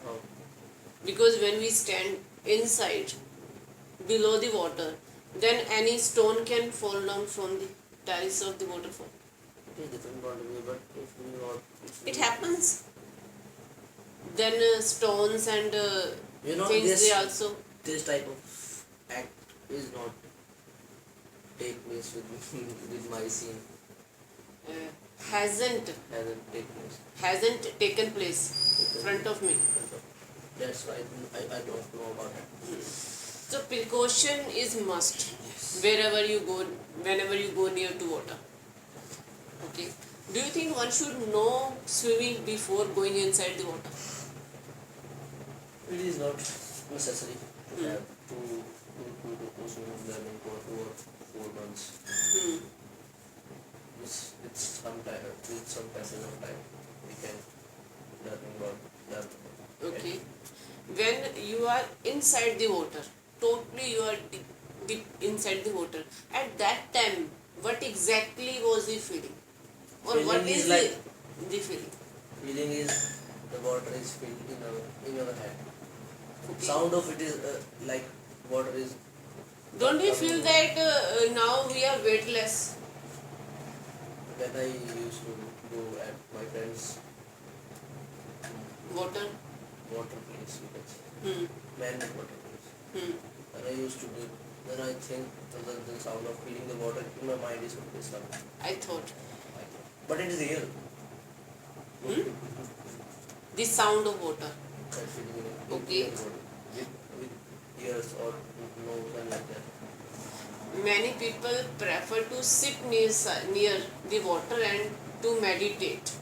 Oh, Because when we stand inside, below the water, then any stone can fall down from the terrace of the waterfall. it is different point of view, but if It we, happens. Then stones and things they this also this type of act is not take place with with my scene uh, hasn't hasn't take place. hasn't taken place front of me. That's why I don't know about it. So precaution is must Yes. wherever you go, whenever you go near to water. Okay. Do you think one should know swimming before going inside the water? It is not necessary to Hmm. have to swimming learning for 2 or 4 months. Hmm. With some time, with some passage of time, we can learn. Okay. When you are inside the water, totally you are deep inside the water. At that time, what exactly was the feeling? Or what Feeling is is like the feeling? feeling is the water is filled in our head. Okay. Sound of it is like water is Don't we coming feel in. that now we are weightless? When I used to go at my friend's Water? water place, you can say, Hmm. man-made water place. Hmm. And I used to do it. Then I think the sound of feeling the water in my mind is always coming. I thought. But it is real. Hmm? The sound of water. That feeling Okay. in the body. With ears or nose and like that. Many people prefer to sit near the water and to meditate.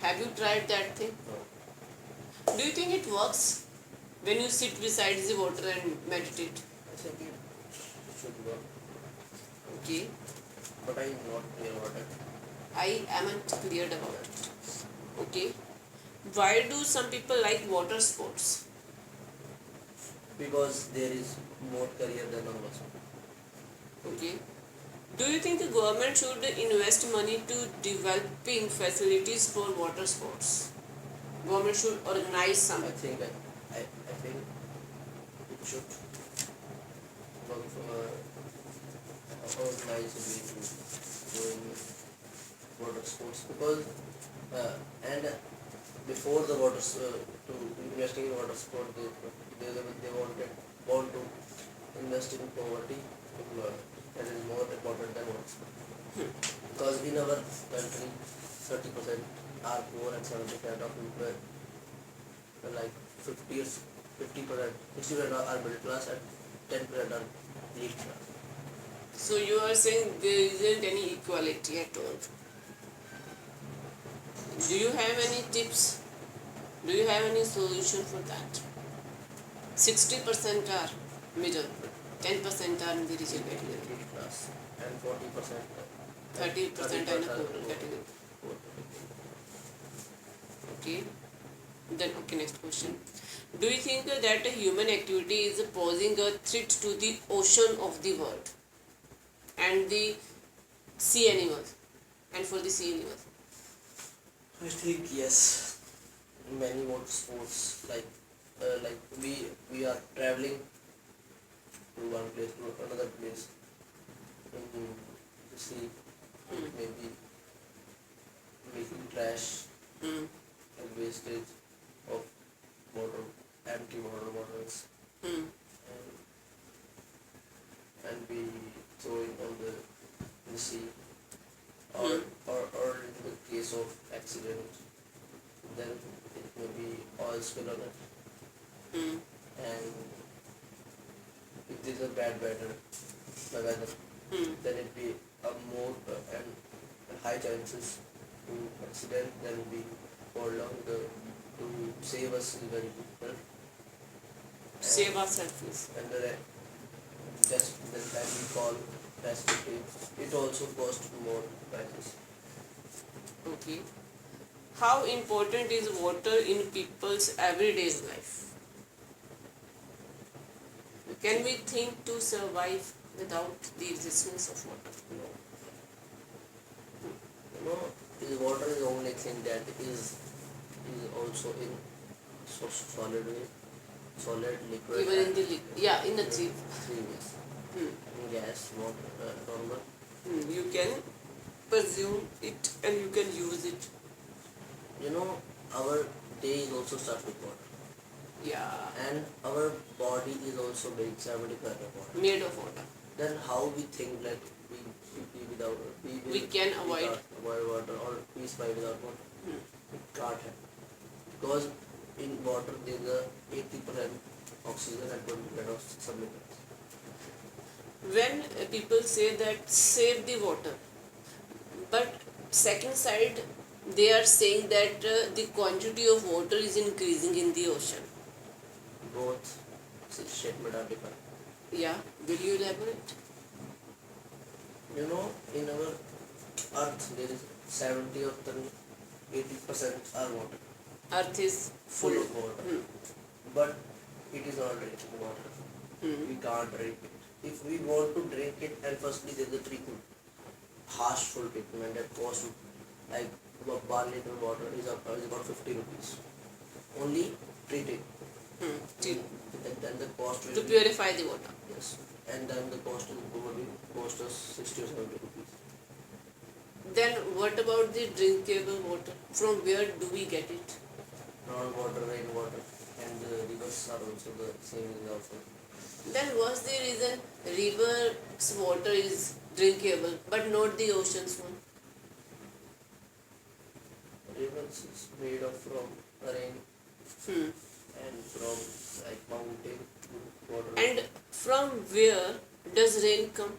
Have you tried that thing? No. Do you think it works when you sit beside the water and meditate? I think it should work. Okay. But I am not clear about it. I amn't cleared about it. Okay. Why do some people like water sports? Because there is more career than ours. Okay. Do you think the government should invest money to developing facilities for water sports? Government should organize some. I think it should work for organize a way to doing water sports because and before the to investing in water sport they want to invest in poverty employment. That is more important than water sport because in our country 30% are poor and 70% of people like 50% 60% are middle class and 10% are elite class. So you are saying there isn't any equality at all. Do you have any tips? Do you have any solution for that? 60% are middle, 10% are in the regional category, Elite class and 40% 30% are in the poor category. Okay. Then okay, next question. Do you think that a human activity is posing a threat to the ocean of the world and the sea animals and for the sea animals? I think yes. Many water sports like we are traveling to one place to another place in the sea, Hmm. maybe making trash Hmm. and wastage of water, empty water bottles, Hmm. and be throwing on the sea, or, Hmm. or in the case of accident, then it may be oil spill on it, Hmm. and if there's a bad weather, Hmm. then it be a more and high chances to accident than we fall down to save us is very difficult. Save ourselves. And just the time we fall drastically, it also cost more prices. Okay. How important is water in people's everyday life? Can we think to survive without the existence of water? No. Water is the only thing that is also in So solid way, solid, liquid, Even in and the yeah, in the three. three ways. Hmm. Gas, water, normal. You can presume it and you can use it. You know, our day is also starts with water, Yeah, and our body is also made 70% of water. made of water. Then how we think like we without We can avoid. can't avoid water or we survive without water? Hmm. It can't happen because in water there is a 80% oxygen and 20% of sublimate. When people say that save the water, but second side they are saying that the quantity of water is increasing in the ocean. Both statement are different. Yeah, will you elaborate? You know, in our earth there is 70 or 80% are water, Earth is full full. of water, Hmm. but it is not drinking water. Hmm. We can't drink it. If we want to drink it, and firstly there is a treatment, harsh full treatment that costs like about 1 liter water is about 50 rupees. Only treated. Hmm. And then the cost will To be, purify the water. yes, and then the cost will probably cost us 60 or 70 rupees. Then what about the drinkable water? From where do we get it? Groundwater, rainwater, and the rivers are also the same is also. Then what's the reason river's water is drinkable but not the ocean's one? Rivers is made of from rain Hmm. and from like mountain water. And from where does rain come?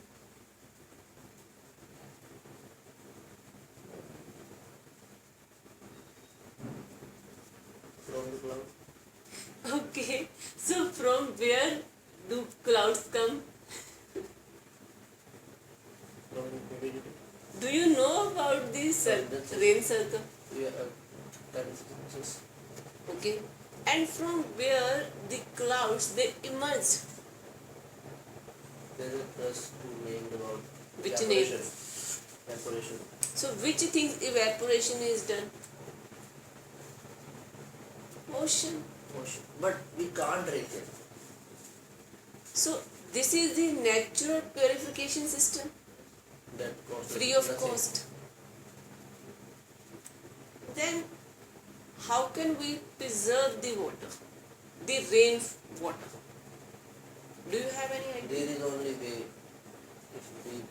From the cloud. Okay, so from where do clouds come? From the humidity. Do you know about the rain circle? Yeah, condenses. Okay, and from where the clouds they emerge? There is a trust to name about Which evaporation. name? Evaporation. So which things evaporation is done? Ocean. Ocean. But we can't drink it. So this is the natural purification system, That costs free us of nothing. cost. Then how can we preserve the water, the rain water? Do you have any idea? There is only way if we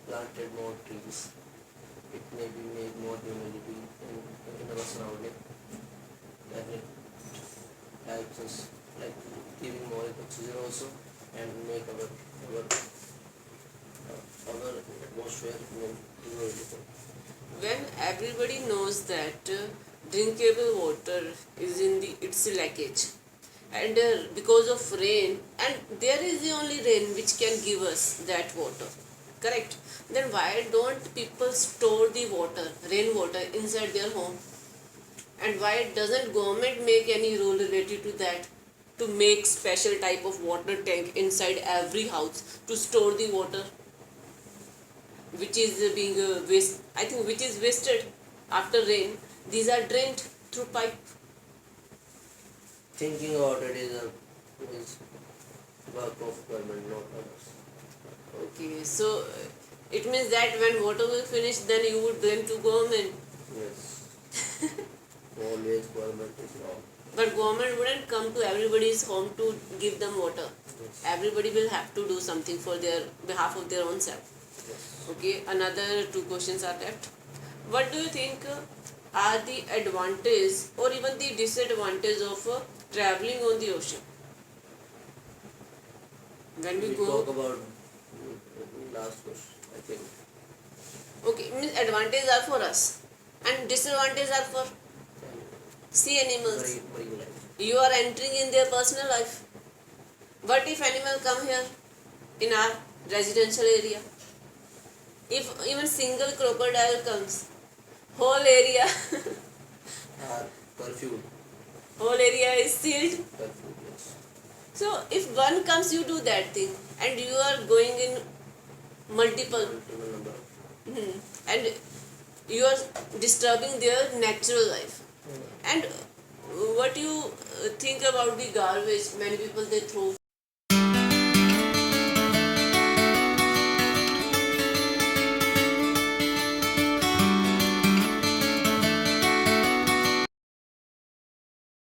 planted more trees. It may be made more humidity in our surrounding. Then it helps us like giving more oxygen also and make our atmosphere more beautiful. When everybody knows that drinkable water is in the its leakage, and because of rain, and there is the only rain which can give us that water, correct? Then why don't people store the water, rainwater, inside their home? And why doesn't government make any rule related to that, to make special type of water tank inside every house to store the water which is being waste, I think, which is wasted after rain? These are drained through pipe. Thinking about it is work of government, not others. Okay, so it means that when water will finish, then you would blame to government. Yes. Always government is wrong. But government wouldn't come to everybody's home to give them water. Yes. Everybody will have to do something for their behalf of their own self. Yes. Okay, another 2 questions are left. What do you think are the advantages or even the disadvantages of traveling on the ocean? When we We go, talk about last question, I think. okay, means advantages are for us and disadvantages are for sea animals. Marine life. You are entering in their personal life. What if animal come here in our residential area? If even single crocodile comes, whole area Curfew. whole area is sealed. Curfew, yes. So if one comes, you do that thing, and you are going in multiple, Multiple number. and you are disturbing their natural life. And what you think about the garbage. Many people they throw